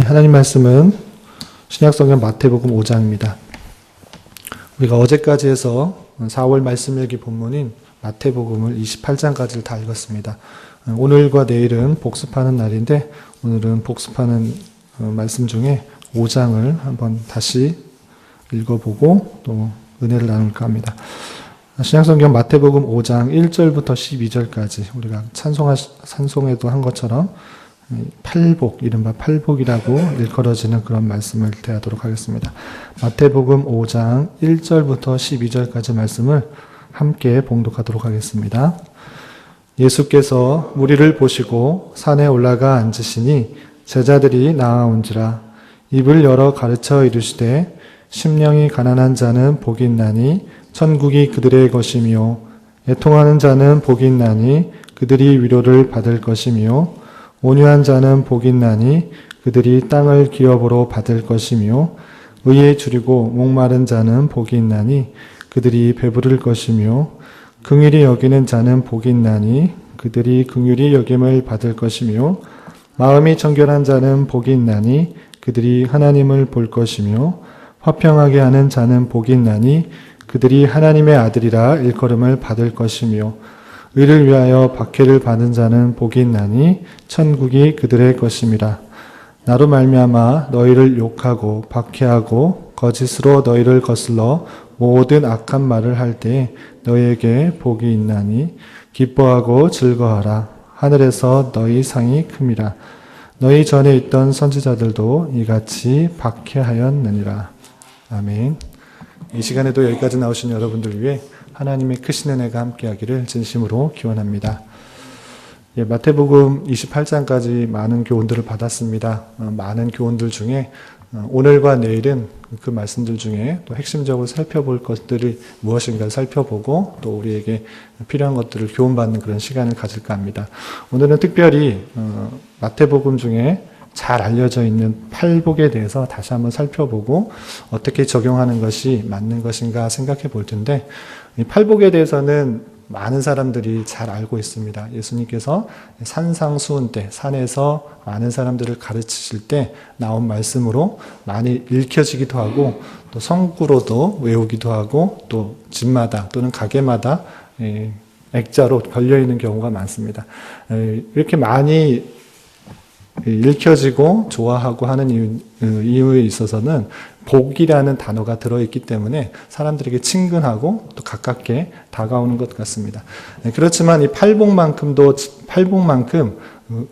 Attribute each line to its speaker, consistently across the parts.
Speaker 1: 하나님 말씀은 신약성경 마태복음 5장입니다. 우리가 어제까지 해서 4월 말씀일기 본문인 마태복음을 28장까지를 다 읽었습니다. 오늘과 내일은 복습하는 날인데 오늘은 복습하는 말씀 중에 5장을 한번 다시 읽어보고 또 은혜를 나눌까 합니다. 신약성경 마태복음 5장 1절부터 12절까지 우리가 찬송에도 한 것처럼 팔복, 이른바 팔복이라고 일컬어지는 그런 말씀을 대하도록 하겠습니다. 마태복음 5장 1절부터 12절까지 말씀을 함께 봉독하도록 하겠습니다. 예수께서 무리를 보시고 산에 올라가 앉으시니 제자들이 나아온지라. 입을 열어 가르쳐 이르시되 심령이 가난한 자는 복이 있나니 천국이 그들의 것이며 애통하는 자는 복이 있나니 그들이 위로를 받을 것이며 온유한 자는 복이 있나니 그들이 땅을 기업으로 받을 것이며 의에 줄이고 목마른 자는 복이 있나니 그들이 배부를 것이며 긍휼히 여기는 자는 복이 있나니 그들이 긍휼히 여김을 받을 것이며 마음이 정결한 자는 복이 있나니 그들이 하나님을 볼 것이며 화평하게 하는 자는 복이 있나니 그들이 하나님의 아들이라 일컬음을 받을 것이며 의를 위하여 박해를 받은 자는 복이 있나니 천국이 그들의 것임이라. 나로 말미암아 너희를 욕하고 박해하고 거짓으로 너희를 거슬러 모든 악한 말을 할 때 너희에게 복이 있나니 기뻐하고 즐거워하라. 하늘에서 너희 상이 큼이라. 너희 전에 있던 선지자들도 이같이 박해하였느니라. 아멘. 이 시간에도 여기까지 나오신 여러분들 위해 하나님의 크신 은혜가 함께하기를 진심으로 기원합니다. 마태복음 28장까지 많은 교훈들을 받았습니다. 많은 교훈들 중에 오늘과 내일은 그 말씀들 중에 또 핵심적으로 살펴볼 것들이 무엇인가를 살펴보고 또 우리에게 필요한 것들을 교훈받는 그런 시간을 가질까 합니다. 오늘은 특별히 마태복음 중에 잘 알려져 있는 팔복에 대해서 다시 한번 살펴보고 어떻게 적용하는 것이 맞는 것인가 생각해 볼 텐데, 이 팔복에 대해서는 많은 사람들이 잘 알고 있습니다. 예수님께서 산상수훈 때 산에서 많은 사람들을 가르치실 때 나온 말씀으로 많이 읽혀지기도 하고 또 성구로도 외우기도 하고 또 집마다 또는 가게마다 액자로 걸려있는 경우가 많습니다. 이렇게 많이 읽혀지고 좋아하고 하는 이유에 있어서는 복이라는 단어가 들어있기 때문에 사람들에게 친근하고 또 가깝게 다가오는 것 같습니다. 그렇지만 이 팔복만큼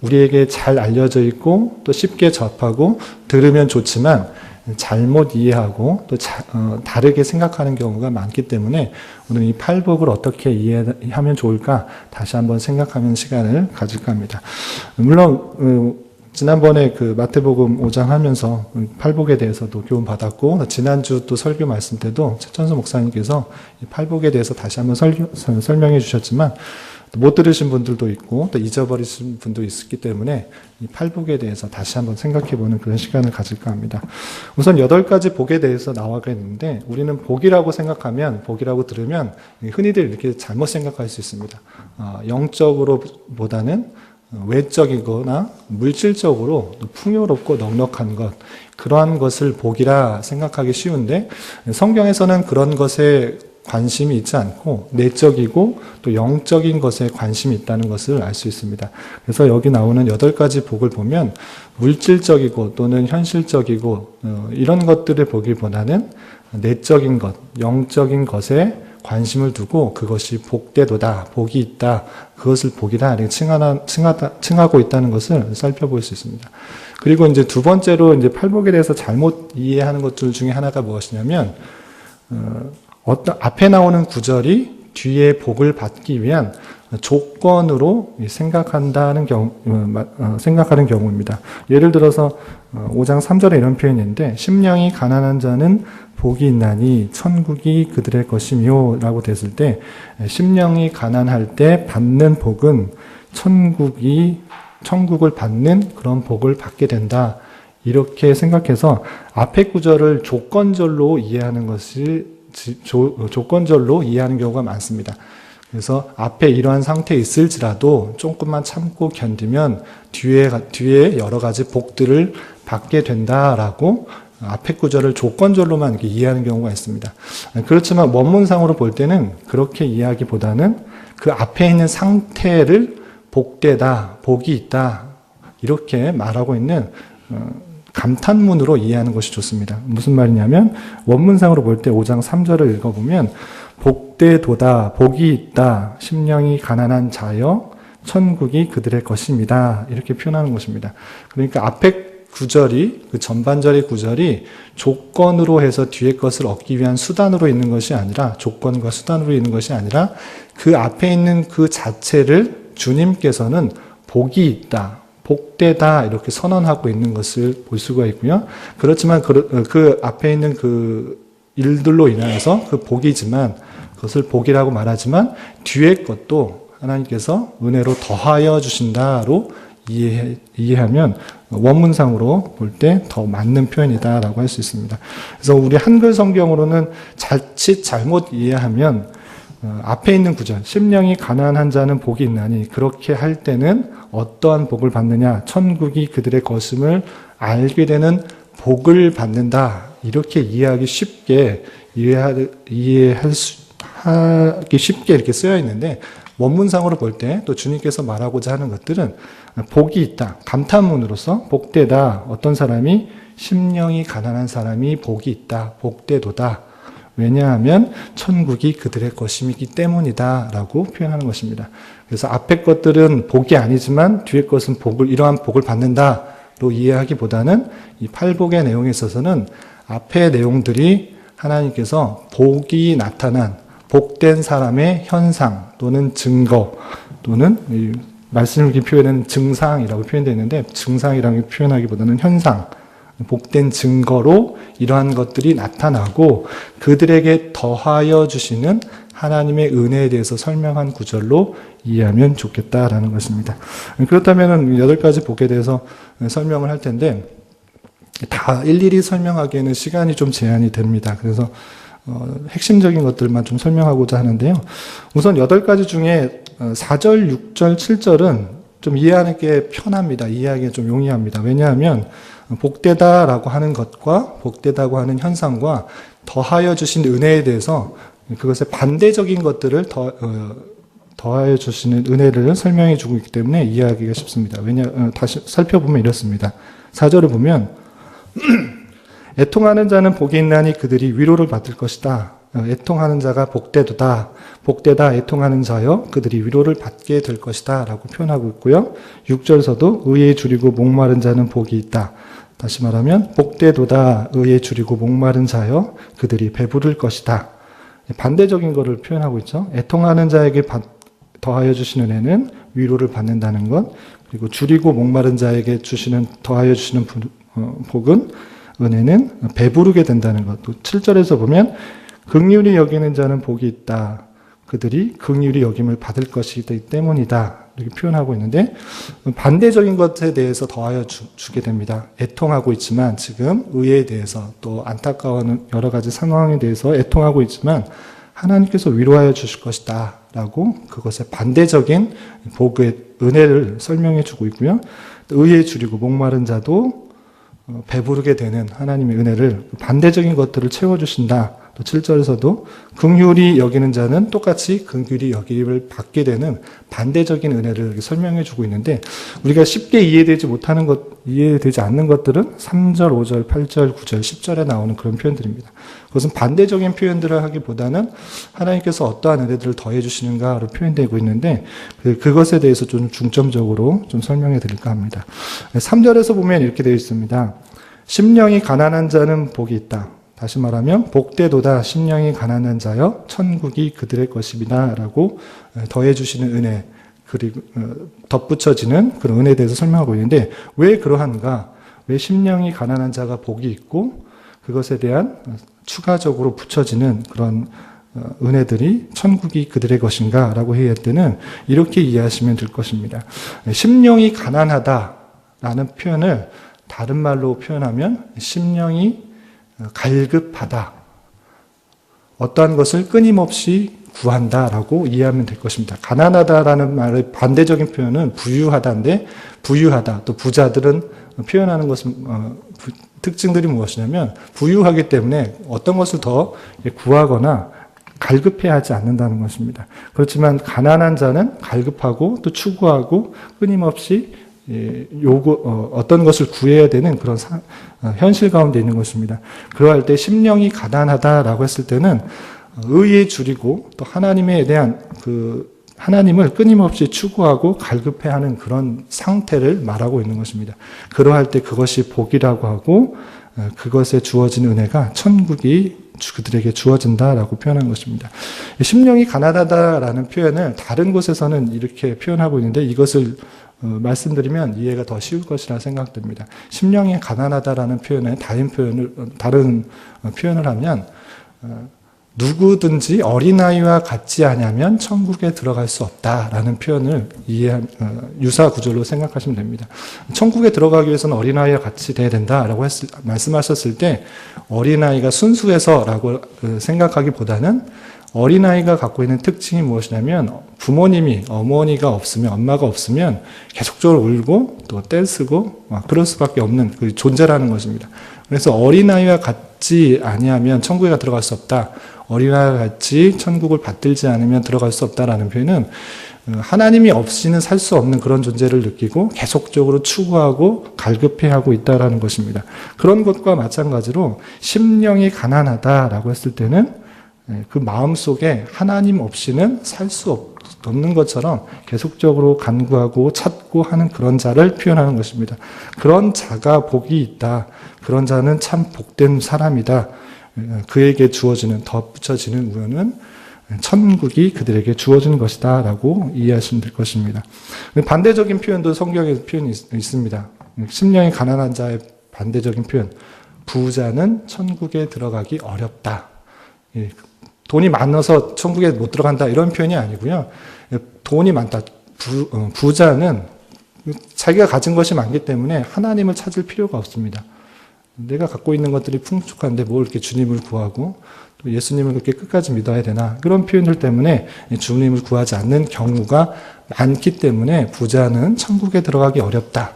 Speaker 1: 우리에게 잘 알려져 있고 또 쉽게 접하고 들으면 좋지만 잘못 이해하고 또 다르게 생각하는 경우가 많기 때문에 오늘 이 팔복을 어떻게 이해하면 좋을까 다시 한번 생각하는 시간을 가질까 합니다. 물론 지난번에 그 마태복음 5장 하면서 팔복에 대해서도 교훈 받았고 지난주 또 설교 말씀 때도 최천수 목사님께서 이 팔복에 대해서 다시 한번 설명해 주셨지만 못 들으신 분들도 있고 또 잊어버리신 분도 있었기 때문에 이 팔복에 대해서 다시 한번 생각해보는 그런 시간을 가질까 합니다. 우선 8가지 복에 대해서 나와가있는데 우리는 복이라고 생각하면, 복이라고 들으면 흔히들 이렇게 잘못 생각할 수 있습니다. 영적으로 보다는 외적이거나 물질적으로 풍요롭고 넉넉한 것, 그러한 것을 복이라 생각하기 쉬운데 성경에서는 그런 것에 관심이 있지 않고 내적이고 또 영적인 것에 관심이 있다는 것을 알 수 있습니다. 그래서 여기 나오는 8가지 복을 보면 물질적이고 또는 현실적이고 이런 것들을 보기보다는 내적인 것, 영적인 것에 관심을 두고 그것이 복되도다, 복이 있다, 그것을 복이다 이렇게 칭하고 있다는 것을 살펴볼 수 있습니다. 그리고 이제 두 번째로 이제 팔복에 대해서 잘못 이해하는 것들 중에 하나가 무엇이냐면 앞에 나오는 구절이 뒤에 복을 받기 위한 조건으로 생각하는 경우입니다. 예를 들어서 5장 3절에 이런 표현이 있는데 심령이 가난한 자는 복이 있나니 천국이 그들의 것이며 라고 됐을 때 심령이 가난할 때 받는 복은 천국을 받는 그런 복을 받게 된다. 이렇게 생각해서 앞에 구절을 조건절로 이해하는 경우가 많습니다. 그래서 앞에 이러한 상태에 있을지라도 조금만 참고 견디면 뒤에 여러 가지 복들을 받게 된다라고 앞에 구절을 조건절로만 이렇게 이해하는 경우가 있습니다. 그렇지만 원문상으로 볼 때는 그렇게 이해하기보다는 그 앞에 있는 상태를 복되다, 복이 있다 이렇게 말하고 있는 감탄문으로 이해하는 것이 좋습니다. 무슨 말이냐면 원문상으로 볼 때 5장 3절을 읽어보면 복되도다, 복이 있다, 심령이 가난한 자여 천국이 그들의 것입니다. 이렇게 표현하는 것입니다. 그러니까 앞에 구절이, 그 전반절의 구절이 조건으로 해서 뒤에 것을 얻기 위한 수단으로 있는 것이 아니라, 조건과 수단으로 있는 것이 아니라 그 앞에 있는 그 자체를 주님께서는 복이 있다, 복되다 이렇게 선언하고 있는 것을 볼 수가 있고요. 그렇지만 그 앞에 있는 그 일들로 인하여서 그 복이지만, 그것을 복이라고 말하지만 뒤에 것도 하나님께서 은혜로 더하여 주신다로 이해하면 원문상으로 볼 때 더 맞는 표현이다라고 할 수 있습니다. 그래서 우리 한글 성경으로는 자칫 잘못 이해하면 앞에 있는 구절, 심령이 가난한 자는 복이 있나니, 그렇게 할 때는 어떠한 복을 받느냐, 천국이 그들의 것임을 알게 되는 복을 받는다, 이렇게 이해하기 쉽게 하기 쉽게 이렇게 쓰여 있는데, 원문상으로 볼 때 또 주님께서 말하고자 하는 것들은 복이 있다, 감탄문으로서 복되다, 어떤 사람이, 심령이 가난한 사람이 복이 있다, 복되도다. 왜냐하면 천국이 그들의 것이기 때문이다 라고 표현하는 것입니다. 그래서 앞에 것들은 복이 아니지만 뒤에 것은 이러한 복을 받는다로 이해하기보다는 이 팔복의 내용에 있어서는 앞의 내용들이 하나님께서 복이 나타난 복된 사람의 현상 또는 증거, 또는 말씀을 이렇게 표현하는 증상이라고 표현되어 있는데, 증상이라고 표현하기보다는 현상, 복된 증거로 이러한 것들이 나타나고 그들에게 더하여 주시는 하나님의 은혜에 대해서 설명한 구절로 이해하면 좋겠다라는 것입니다. 그렇다면 8가지 복에 대해서 설명을 할 텐데, 다 일일이 설명하기에는 시간이 좀 제한이 됩니다. 그래서 핵심적인 것들만 좀 설명하고자 하는데요. 우선 8가지 중에 4절, 6절, 7절은 좀 이해하기 편합니다. 이해하기 좀 용이합니다. 왜냐하면 복되다라고 하는 것과 복되다고 하는 현상과 더하여 주신 은혜에 대해서 그것의 반대적인 것들을 더하여 주시는 은혜를 설명해 주고 있기 때문에 이해하기가 쉽습니다. 다시 살펴보면 이렇습니다. 4절을 보면 애통하는 자는 복이 있나니 그들이 위로를 받을 것이다. 애통하는 자가 복되도다. 복되다 애통하는 자여 그들이 위로를 받게 될 것이다 라고 표현하고 있고요. 6절에서도 의에 줄이고 목마른 자는 복이 있다. 다시 말하면 복되도다. 의에 줄이고 목마른 자여 그들이 배부를 것이다. 반대적인 것을 표현하고 있죠. 애통하는 자에게 더하여 주시는 은혜는 위로를 받는다는 것, 그리고 줄이고 목마른 자에게 더하여 주시는 복은, 은혜는 배부르게 된다는 것. 또 7절에서 보면 긍휼히 여기는 자는 복이 있다. 그들이 긍휼히 여김을 받을 것이기 때문이다. 이렇게 표현하고 있는데, 반대적인 것에 대해서 더하여 주게 됩니다. 애통하고 있지만 지금 의에 대해서, 또 안타까워하는 여러 가지 상황에 대해서 애통하고 있지만 하나님께서 위로하여 주실 것이다 라고 그것의 반대적인 복의 은혜를 설명해 주고 있고요. 의에 줄이고 목마른 자도 배부르게 되는 하나님의 은혜를, 반대적인 것들을 채워주신다. 또 7절에서도 긍휼히 여기는 자는 똑같이 긍휼히 여김을 받게 되는 반대적인 은혜를 설명해 주고 있는데, 우리가 쉽게 이해되지 않는 것들은 3절, 5절, 8절, 9절, 10절에 나오는 그런 표현들입니다. 그것은 반대적인 표현들을 하기보다는 하나님께서 어떠한 은혜들을 더해 주시는가로 표현되고 있는데, 그것에 대해서 좀 중점적으로 좀 설명해 드릴까 합니다. 3절에서 보면 이렇게 되어 있습니다. 심령이 가난한 자는 복이 있다. 다시 말하면 복되도다. 심령이 가난한 자여 천국이 그들의 것입니다 라고 더해 주시는 은혜, 그리고 덧붙여지는 그런 은혜에 대해서 설명하고 있는데, 왜 그러한가? 왜 심령이 가난한 자가 복이 있고 그것에 대한 추가적으로 붙여지는 그런 은혜들이 천국이 그들의 것인가 라고 해야 할 때는 이렇게 이해하시면 될 것입니다. 심령이 가난하다라는 표현을 다른 말로 표현하면 심령이 갈급하다. 어떠한 것을 끊임없이 구한다라고 이해하면 될 것입니다. 가난하다라는 말의 반대적인 표현은 부유하다인데, 부유하다, 또 부자들은 표현하는 것은 특징들이 무엇이냐면 부유하기 때문에 어떤 것을 더 구하거나 갈급해 하지 않는다는 것입니다. 그렇지만 가난한 자는 갈급하고 또 추구하고 끊임없이 어떤 것을 구해야 되는 그런 현실 가운데 있는 것입니다. 그러할 때 심령이 가난하다라고 했을 때는 의에 줄이고 또 하나님에 대한 하나님을 끊임없이 추구하고 갈급해하는 그런 상태를 말하고 있는 것입니다. 그러할 때 그것이 복이라고 하고 그것에 주어진 은혜가 천국이 그들에게 주어진다라고 표현한 것입니다. 심령이 가난하다라는 표현을 다른 곳에서는 이렇게 표현하고 있는데 이것을 말씀드리면 이해가 더 쉬울 것이라 생각됩니다. 심령이 가난하다라는 표현에 다른 표현을 하면 누구든지 어린아이와 같지 않으면 천국에 들어갈 수 없다라는 표현을 유사 구절로 생각하시면 됩니다. 천국에 들어가기 위해서는 어린아이와 같이 돼야 된다라고 말씀하셨을 때 어린아이가 순수해서라고 생각하기보다는 어린아이가 갖고 있는 특징이 무엇이냐면 부모님이, 어머니가 없으면, 엄마가 없으면 계속적으로 울고 또 떼쓰고 그럴 수밖에 없는 그 존재라는 것입니다. 그래서 어린아이와 같지 아니하면 천국에 들어갈 수 없다. 어린아이와 같이 천국을 받들지 않으면 들어갈 수 없다라는 표현은 하나님이 없이는 살 수 없는 그런 존재를 느끼고 계속적으로 추구하고 갈급해하고 있다라는 것입니다. 그런 것과 마찬가지로 심령이 가난하다라고 했을 때는 그 마음 속에 하나님 없이는 살 수 없는 것처럼 계속적으로 간구하고 찾고 하는 그런 자를 표현하는 것입니다. 그런 자가 복이 있다. 그런 자는 참 복된 사람이다. 그에게 주어지는, 덧붙여지는 우연은 천국이 그들에게 주어지는 것이다 라고 이해하시면 될 것입니다. 반대적인 표현도 성경에 표현이 있습니다. 심령이 가난한 자의 반대적인 표현, 부자는 천국에 들어가기 어렵다. 돈이 많아서 천국에 못 들어간다 이런 표현이 아니고요. 돈이 많다. 부자는 자기가 가진 것이 많기 때문에 하나님을 찾을 필요가 없습니다. 내가 갖고 있는 것들이 풍족한데 뭘 이렇게 주님을 구하고 또 예수님을 그렇게 끝까지 믿어야 되나 그런 표현들 때문에 주님을 구하지 않는 경우가 많기 때문에 부자는 천국에 들어가기 어렵다.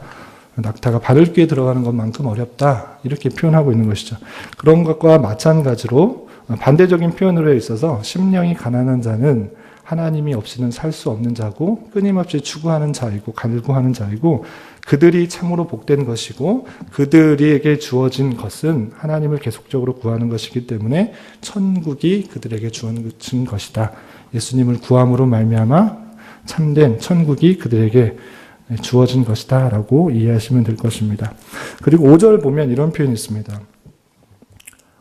Speaker 1: 낙타가 바늘 귀에 들어가는 것만큼 어렵다. 이렇게 표현하고 있는 것이죠. 그런 것과 마찬가지로 반대적인 표현으로 있어서 심령이 가난한 자는 하나님이 없이는 살 수 없는 자고 끊임없이 추구하는 자이고 갈구하는 자이고 그들이 참으로 복된 것이고 그들에게 주어진 것은 하나님을 계속적으로 구하는 것이기 때문에 천국이 그들에게 주어진 것이다. 예수님을 구함으로 말미암아 참된 천국이 그들에게 주어진 것이다 라고 이해하시면 될 것입니다. 그리고 5절 보면 이런 표현이 있습니다.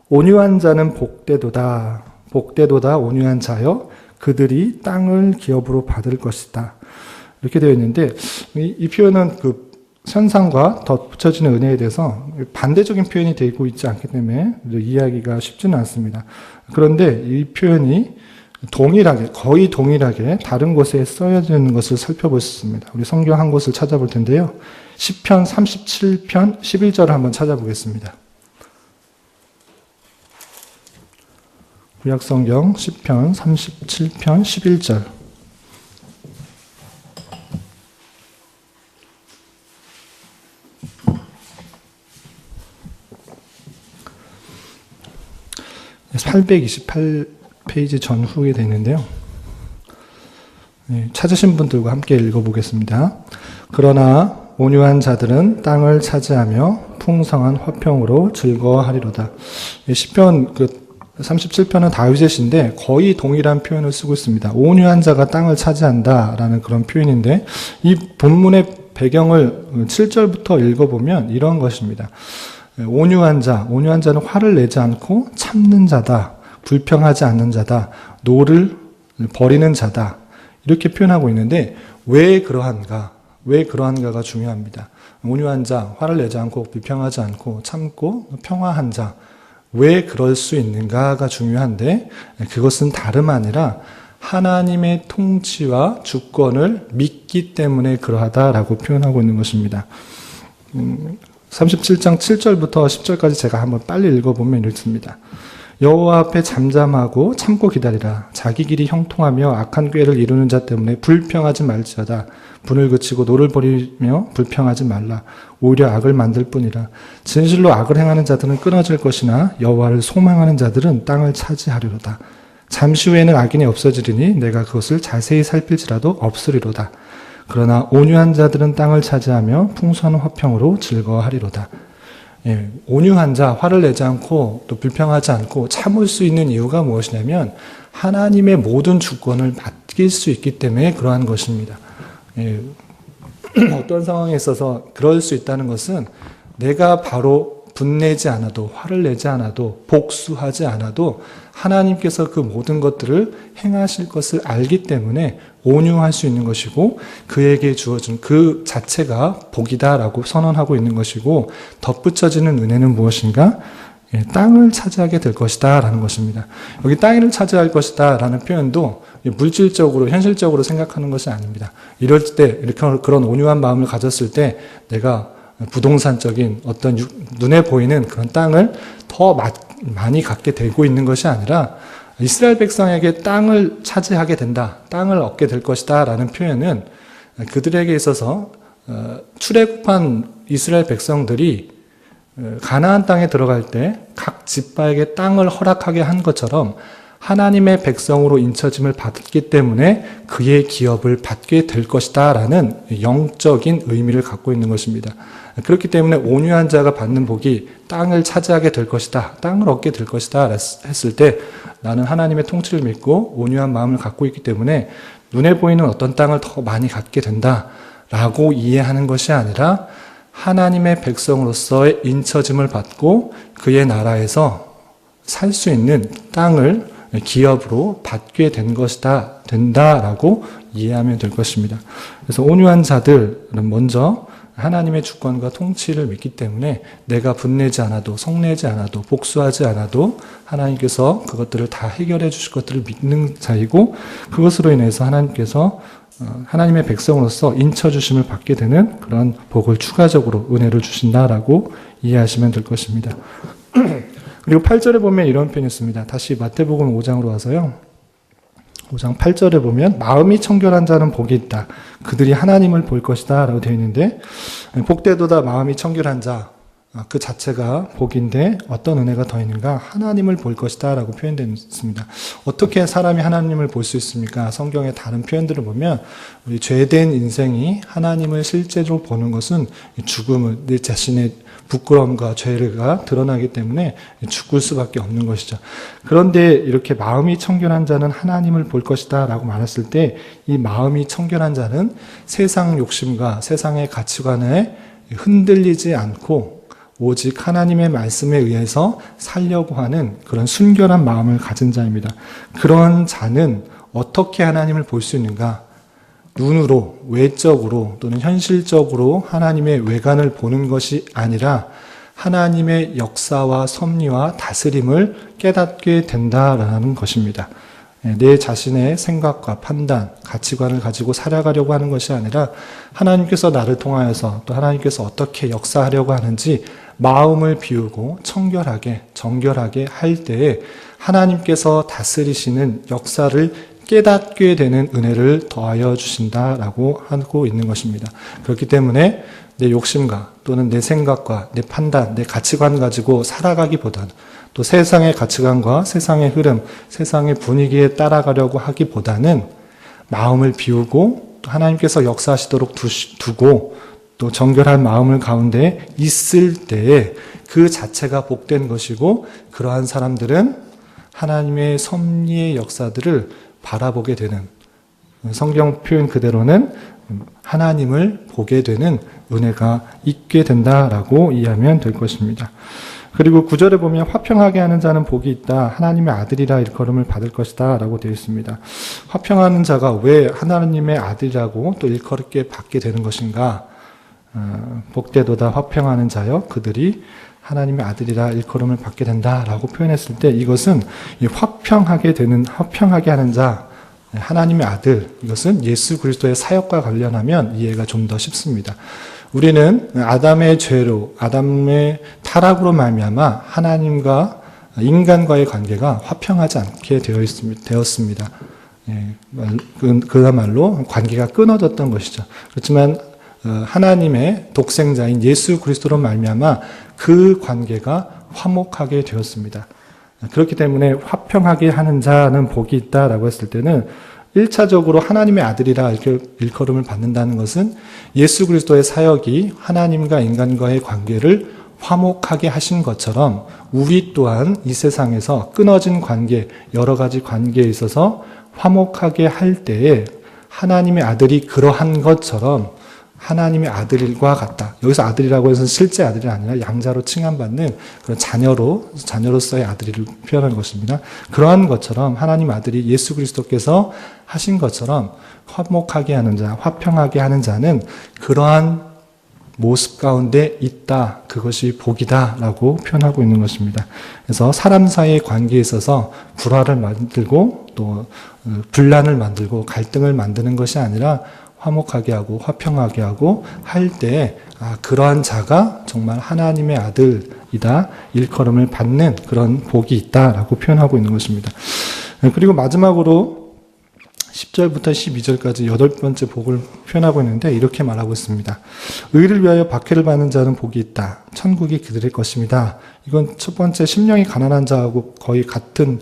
Speaker 1: 온유한 자는 복되도다. 복되도다 온유한 자여 그들이 땅을 기업으로 받을 것이다. 이렇게 되어 있는데 이 표현은 그 선상과 덧붙여지는 은혜에 대해서 반대적인 표현이 되고 있지 않기 때문에 이해하기가 쉽지는 않습니다. 그런데 이 표현이 거의 동일하게 다른 곳에 쓰여져 있는 것을 살펴볼 수 있습니다. 우리 성경 한 곳을 찾아볼 텐데요. 시편 37편 11절을 한번 찾아보겠습니다. 구약성경 시편 37편 11절. (828페이지) 전후에 되는데요. 찾으신 분들과 함께 읽어보겠습니다. 그러나 온유한 자들은 땅을 차지하며 풍성한 화평으로 즐거워하리로다. 시편 37편은 다윗의 시인데 거의 동일한 표현을 쓰고 있습니다. 온유한 자가 땅을 차지한다라는 그런 표현인데 이 본문의 배경을 7절부터 읽어보면 이런 것입니다. 온유한 자는 화를 내지 않고 참는 자다. 불평하지 않는 자다. 노를 버리는 자다. 이렇게 표현하고 있는데 왜 그러한가가 중요합니다. 온유한 자, 화를 내지 않고 불평하지 않고 참고 평화한 자. 왜 그럴 수 있는가가 중요한데 그것은 다름 아니라 하나님의 통치와 주권을 믿기 때문에 그러하다라고 표현하고 있는 것입니다. 37장 7절부터 10절까지 제가 한번 빨리 읽어보면 이렇습니다. 여호와 앞에 잠잠하고 참고 기다리라. 자기 길이 형통하며 악한 꾀를 이루는 자 때문에 불평하지 말지어다. 분을 그치고 노를 버리며 불평하지 말라. 오히려 악을 만들 뿐이라. 진실로 악을 행하는 자들은 끊어질 것이나 여호와를 소망하는 자들은 땅을 차지하리로다. 잠시 후에는 악인이 없어지리니 내가 그것을 자세히 살필지라도 없으리로다. 그러나 온유한 자들은 땅을 차지하며 풍성한 화평으로 즐거워하리로다. 예, 온유한 자, 화를 내지 않고 또 불평하지 않고 참을 수 있는 이유가 무엇이냐면 하나님의 모든 주권을 맡길 수 있기 때문에 그러한 것입니다. 예, 어떤 상황에 있어서 그럴 수 있다는 것은 내가 바로 분내지 않아도, 화를 내지 않아도, 복수하지 않아도 하나님께서 그 모든 것들을 행하실 것을 알기 때문에 온유할 수 있는 것이고, 그에게 주어진 그 자체가 복이다라고 선언하고 있는 것이고, 덧붙여지는 은혜는 무엇인가? 땅을 차지하게 될 것이다 라는 것입니다. 여기 땅을 차지할 것이다 라는 표현도 물질적으로, 현실적으로 생각하는 것이 아닙니다. 이럴 때, 이렇게 그런 온유한 마음을 가졌을 때 내가 부동산적인 어떤 눈에 보이는 그런 땅을 더 많이 갖게 되고 있는 것이 아니라, 이스라엘 백성에게 땅을 차지하게 된다, 땅을 얻게 될 것이다 라는 표현은 그들에게 있어서 출애굽한 이스라엘 백성들이 가나안 땅에 들어갈 때 각 지파에게 땅을 허락하게 한 것처럼 하나님의 백성으로 인쳐짐을 받았기 때문에 그의 기업을 받게 될 것이다 라는 영적인 의미를 갖고 있는 것입니다. 그렇기 때문에 온유한 자가 받는 복이 땅을 차지하게 될 것이다, 땅을 얻게 될 것이다 했을 때 나는 하나님의 통치를 믿고 온유한 마음을 갖고 있기 때문에 눈에 보이는 어떤 땅을 더 많이 갖게 된다 라고 이해하는 것이 아니라 하나님의 백성으로서의 인쳐짐을 받고 그의 나라에서 살 수 있는 땅을 기업으로 받게 된 것이다, 된다라고 이해하면 될 것입니다. 그래서 온유한 자들은 먼저 하나님의 주권과 통치를 믿기 때문에 내가 분내지 않아도, 성내지 않아도, 복수하지 않아도 하나님께서 그것들을 다 해결해 주실 것들을 믿는 자이고, 그것으로 인해서 하나님께서 하나님의 백성으로서 인쳐주심을 받게 되는 그런 복을 추가적으로 은혜를 주신다라고 이해하시면 될 것입니다. 그리고 8절에 보면 이런 표현이 있습니다. 다시 마태복음 5장으로 와서요. 5장 8절에 보면 마음이 청결한 자는 복이 있다. 그들이 하나님을 볼 것이다 라고 되어 있는데, 복되도다 마음이 청결한 자, 그 자체가 복인데 어떤 은혜가 더 있는가? 하나님을 볼 것이다 라고 표현되어 있습니다. 어떻게 사람이 하나님을 볼 수 있습니까? 성경의 다른 표현들을 보면 우리 죄된 인생이 하나님을 실제로 보는 것은 죽음을, 내 자신의 부끄러움과 죄가 드러나기 때문에 죽을 수밖에 없는 것이죠. 그런데 이렇게 마음이 청결한 자는 하나님을 볼 것이다 라고 말했을 때, 이 마음이 청결한 자는 세상 욕심과 세상의 가치관에 흔들리지 않고 오직 하나님의 말씀에 의해서 살려고 하는 그런 순결한 마음을 가진 자입니다. 그런 자는 어떻게 하나님을 볼 수 있는가? 눈으로, 외적으로 또는 현실적으로 하나님의 외관을 보는 것이 아니라 하나님의 역사와 섭리와 다스림을 깨닫게 된다라는 것입니다. 내 자신의 생각과 판단, 가치관을 가지고 살아가려고 하는 것이 아니라 하나님께서 나를 통하여서 또 하나님께서 어떻게 역사하려고 하는지 마음을 비우고 청결하게, 정결하게 할 때에 하나님께서 다스리시는 역사를 깨닫게 되는 은혜를 더하여 주신다라고 하고 있는 것입니다. 그렇기 때문에 내 욕심과 또는 내 생각과 내 판단, 내 가치관 가지고 살아가기보다는, 또 세상의 가치관과 세상의 흐름, 세상의 분위기에 따라가려고 하기보다는 마음을 비우고 또 하나님께서 역사하시도록 두고 또 정결한 마음을 가운데 있을 때에 그 자체가 복된 것이고, 그러한 사람들은 하나님의 섭리의 역사들을 바라보게 되는, 성경 표현 그대로는 하나님을 보게 되는 은혜가 있게 된다라고 이해하면 될 것입니다. 그리고 9절에 보면 화평하게 하는 자는 복이 있다. 하나님의 아들이라 일컬음을 받을 것이다 라고 되어 있습니다. 화평하는 자가 왜 하나님의 아들이라고 또 일컬게 받게 되는 것인가? 복되도다 화평하는 자여 그들이 하나님의 아들이라 일컬음을 받게 된다라고 표현했을 때, 이것은 화평하게 하는 자, 하나님의 아들, 이것은 예수 그리스도의 사역과 관련하면 이해가 좀 더 쉽습니다. 우리는 아담의 죄로, 아담의 타락으로 말미암아 하나님과 인간과의 관계가 화평하지 않게 되었습니다. 그야말로 관계가 끊어졌던 것이죠. 그렇지만 하나님의 독생자인 예수 그리스도로 말미암아 그 관계가 화목하게 되었습니다. 그렇기 때문에 화평하게 하는 자는 복이 있다라고 했을 때는 1차적으로 하나님의 아들이라 이렇게 일컬음을 받는다는 것은 예수 그리스도의 사역이 하나님과 인간과의 관계를 화목하게 하신 것처럼 우리 또한 이 세상에서 끊어진 관계, 여러 가지 관계에 있어서 화목하게 할 때에 하나님의 아들이 그러한 것처럼 하나님의 아들과 같다. 여기서 아들이라고 해서 실제 아들이 아니라 양자로 칭함받는 그런 자녀로서의 아들을 표현하는 것입니다. 그러한 것처럼 하나님 아들이 예수 그리스도께서 하신 것처럼 화목하게 하는 자, 화평하게 하는 자는 그러한 모습 가운데 있다. 그것이 복이다라고 표현하고 있는 것입니다. 그래서 사람 사이의 관계에 있어서 불화를 만들고 또 분란을 만들고 갈등을 만드는 것이 아니라 화목하게 하고 화평하게 하고 할 때 그러한 자가 정말 하나님의 아들이다 일컬음을 받는 그런 복이 있다라고 표현하고 있는 것입니다. 그리고 마지막으로 10절부터 12절까지 8번째 복을 표현하고 있는데 이렇게 말하고 있습니다. 의를 위하여 박해를 받는 자는 복이 있다. 천국이 그들의 것입니다. 이건 첫 번째 심령이 가난한 자하고 거의 같은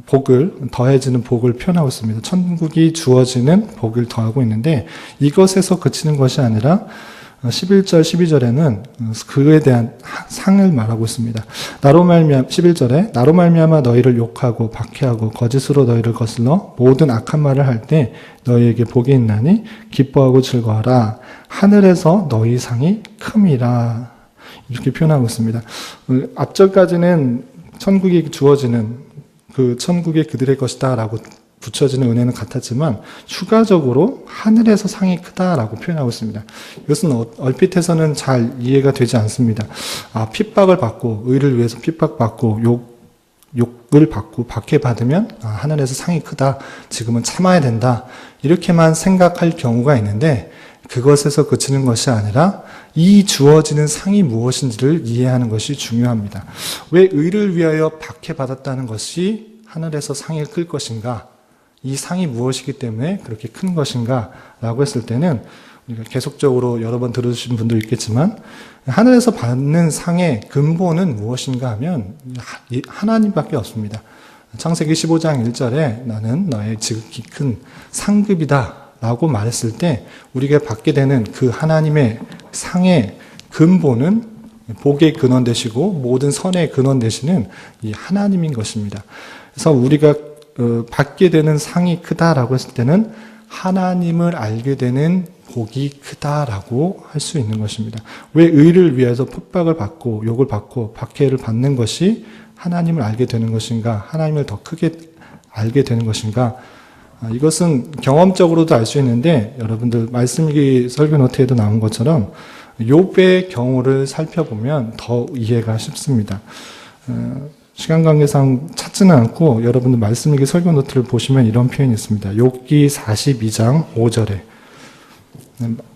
Speaker 1: 복을 더해지는 복을 표현하고 있습니다. 천국이 주어지는 복을 더하고 있는데 이것에서 그치는 것이 아니라 11절, 12절에는 그에 대한 상을 말하고 있습니다. 11절에 나로 말미암아 너희를 욕하고 박해하고 거짓으로 너희를 거슬러 모든 악한 말을 할 때 너희에게 복이 있나니 기뻐하고 즐거워하라. 하늘에서 너희 상이 큼이라. 이렇게 표현하고 있습니다. 앞절까지는 천국이 주어지는 그 천국이 그들의 것이다 라고 붙여지는 은혜는 같았지만 추가적으로 하늘에서 상이 크다라고 표현하고 있습니다. 이것은 얼핏해서는 잘 이해가 되지 않습니다. 핍박을 받고 의를 위해서 핍박받고 욕을 받고 박해받으면 하늘에서 상이 크다. 지금은 참아야 된다. 이렇게만 생각할 경우가 있는데 그것에서 그치는 것이 아니라 이 주어지는 상이 무엇인지를 이해하는 것이 중요합니다. 왜 의를 위하여 박해받았다는 것이 하늘에서 상이 클 것인가? 이 상이 무엇이기 때문에 그렇게 큰 것인가? 라고 했을 때는 우리가 계속적으로 여러 번 들으신 분도 있겠지만 하늘에서 받는 상의 근본은 무엇인가 하면 하나님밖에 없습니다. 창세기 15장 1절에 나는 너의 지극히 큰 상급이다 라고 말했을 때 우리가 받게 되는 그 하나님의 상의 근본은 복의 근원 되시고 모든 선의 근원 되시는 이 하나님인 것입니다. 그래서 우리가 받게 되는 상이 크다라고 했을 때는 하나님을 알게 되는 복이 크다라고 할 수 있는 것입니다. 왜 의를 위해서 핍박을 받고 욕을 받고 박해를 받는 것이 하나님을 알게 되는 것인가? 하나님을 더 크게 알게 되는 것인가? 이것은 경험적으로도 알 수 있는데 여러분들 말씀일기 설교 노트에도 나온 것처럼 욥의 경우를 살펴보면 더 이해가 쉽습니다. 시간 관계상 찾지는 않고 여러분들 말씀일기 설교 노트를 보시면 이런 표현이 있습니다. 욥기 42장 5절에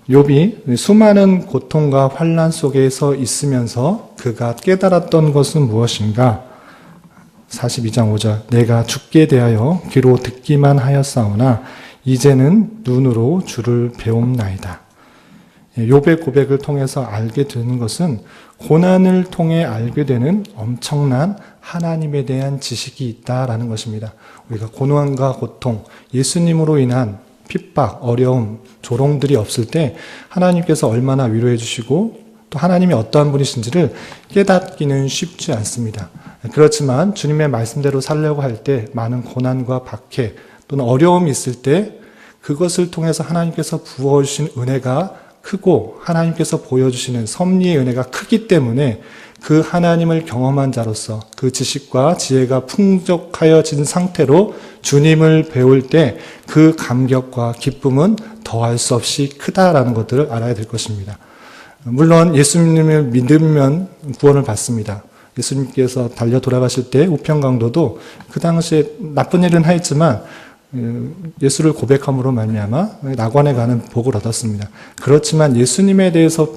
Speaker 1: 욥이 수많은 고통과 환난 속에서 있으면서 그가 깨달았던 것은 무엇인가? 42장 5절 내가 죽게 대하여 귀로 듣기만 하였사오나 이제는 눈으로 주를 배움나이다. 욥의 고백을 통해서 알게 되는 것은 고난을 통해 알게 되는 엄청난 하나님에 대한 지식이 있다라는 것입니다. 우리가 고난과 고통, 예수님으로 인한 핍박, 어려움, 조롱들이 없을 때 하나님께서 얼마나 위로해 주시고 또 하나님이 어떠한 분이신지를 깨닫기는 쉽지 않습니다. 그렇지만 주님의 말씀대로 살려고 할 때 많은 고난과 박해 또는 어려움이 있을 때 그것을 통해서 하나님께서 부어주신 은혜가 크고 하나님께서 보여주시는 섭리의 은혜가 크기 때문에 그 하나님을 경험한 자로서 그 지식과 지혜가 풍족하여진 상태로 주님을 배울 때 그 감격과 기쁨은 더할 수 없이 크다라는 것들을 알아야 될 것입니다. 물론 예수님을 믿으면 구원을 받습니다. 예수님께서 달려 돌아가실 때 우편강도도 그 당시에 나쁜 일은 하였지만 예수를 고백함으로 말미암아 낙원에 가는 복을 얻었습니다. 그렇지만 예수님에 대해서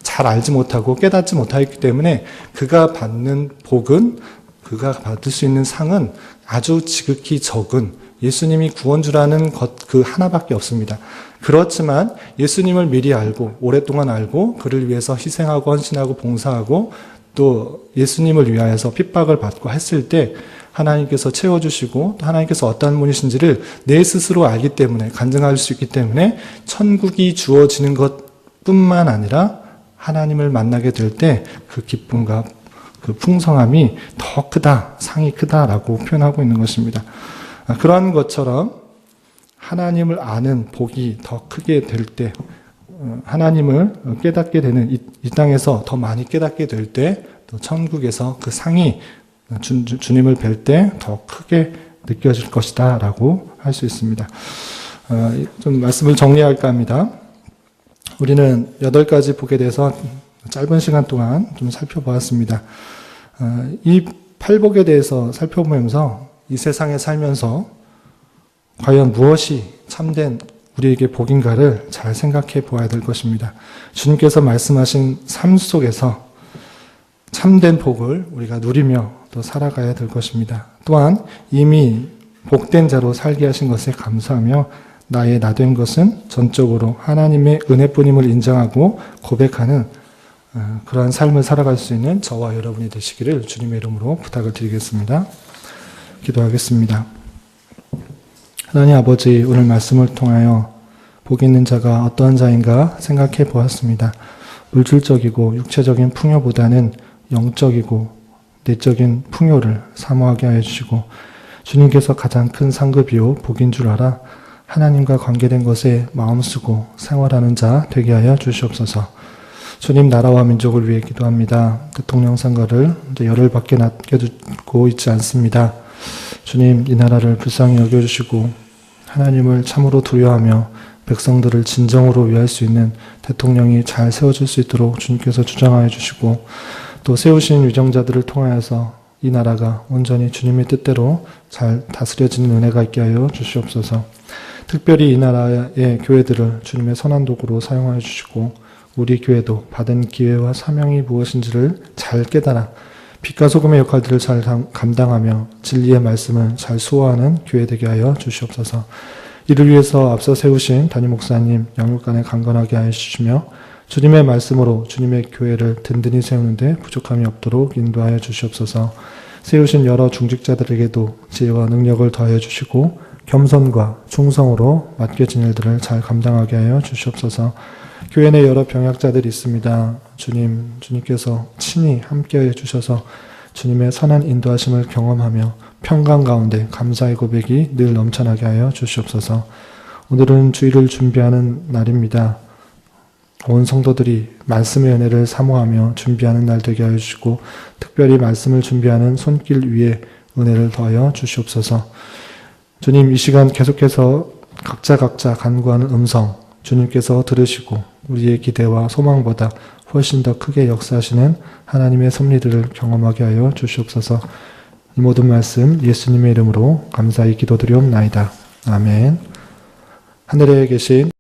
Speaker 1: 잘 알지 못하고 깨닫지 못하였기 때문에 그가 받는 복은 그가 받을 수 있는 상은 아주 지극히 적은 예수님이 구원주라는 것 그 하나밖에 없습니다. 그렇지만 예수님을 미리 알고 오랫동안 알고 그를 위해서 희생하고 헌신하고 봉사하고 또 예수님을 위하여서 핍박을 받고 했을 때 하나님께서 채워주시고 또 하나님께서 어떠한 분이신지를 내 스스로 알기 때문에 간증할 수 있기 때문에 천국이 주어지는 것뿐만 아니라 하나님을 만나게 될 때 그 기쁨과 그 풍성함이 더 크다, 상이 크다라고 표현하고 있는 것입니다. 그러한 것처럼 하나님을 아는 복이 더 크게 될 때, 하나님을 깨닫게 되는 이 땅에서 더 많이 깨닫게 될 때, 또 천국에서 그 상이 주님을 뵐 때 더 크게 느껴질 것이다 라고 할 수 있습니다. 좀 말씀을 정리할까 합니다. 우리는 8가지 복에 대해서 짧은 시간 동안 좀 살펴보았습니다. 이 8복에 대해서 살펴보면서 이 세상에 살면서 과연 무엇이 참된 우리에게 복인가를 잘 생각해 보아야 될 것입니다. 주님께서 말씀하신 삶 속에서 참된 복을 우리가 누리며 또 살아가야 될 것입니다. 또한 이미 복된 자로 살게 하신 것에 감사하며 나의 나된 것은 전적으로 하나님의 은혜뿐임을 인정하고 고백하는 그러한 삶을 살아갈 수 있는 저와 여러분이 되시기를 주님의 이름으로 부탁을 드리겠습니다. 기도하겠습니다. 하나님 아버지, 오늘 말씀을 통하여 복 있는 자가 어떠한 자인가 생각해 보았습니다. 물질적이고 육체적인 풍요보다는 영적이고 내적인 풍요를 사모하게 하여 주시고 주님께서 가장 큰 상급이요 복인 줄 알아 하나님과 관계된 것에 마음 쓰고 생활하는 자 되게 하여 주시옵소서. 주님 나라와 민족을 위해 기도합니다. 대통령 선거를 이제 열흘밖에 남겨두고 있지 않습니다. 주님 이 나라를 불쌍히 여겨주시고 하나님을 참으로 두려워하며 백성들을 진정으로 위할 수 있는 대통령이 잘 세워질 수 있도록 주님께서 주장하여 주시고 또 세우신 위정자들을 통하여서 이 나라가 온전히 주님의 뜻대로 잘 다스려지는 은혜가 있게 하여 주시옵소서. 특별히 이 나라의 교회들을 주님의 선한 도구로 사용하여 주시고 우리 교회도 받은 기회와 사명이 무엇인지를 잘 깨달아 빛과 소금의 역할들을 잘 감당하며 진리의 말씀을 잘 수호하는 교회 되게 하여 주시옵소서. 이를 위해서 앞서 세우신 담임 목사님 영육간에 강건하게 하여 주시며 주님의 말씀으로 주님의 교회를 든든히 세우는 데 부족함이 없도록 인도하여 주시옵소서. 세우신 여러 중직자들에게도 지혜와 능력을 더하여 주시고 겸손과 충성으로 맡겨진 일들을 잘 감당하게 하여 주시옵소서. 교회 내 여러 병약자들이 있습니다. 주님께서 친히 함께해 주셔서 주님의 선한 인도하심을 경험하며 평강 가운데 감사의 고백이 늘 넘쳐나게 하여 주시옵소서. 오늘은 주일을 준비하는 날입니다. 온 성도들이 말씀의 은혜를 사모하며 준비하는 날 되게 하여 주시고 특별히 말씀을 준비하는 손길 위에 은혜를 더하여 주시옵소서. 주님 이 시간 계속해서 각자 간구하는 음성 주님께서 들으시고 우리의 기대와 소망보다 훨씬 더 크게 역사하시는 하나님의 섭리들을 경험하게 하여 주시옵소서. 이 모든 말씀 예수님의 이름으로 감사히 기도드리옵나이다. 아멘. 하늘에 계신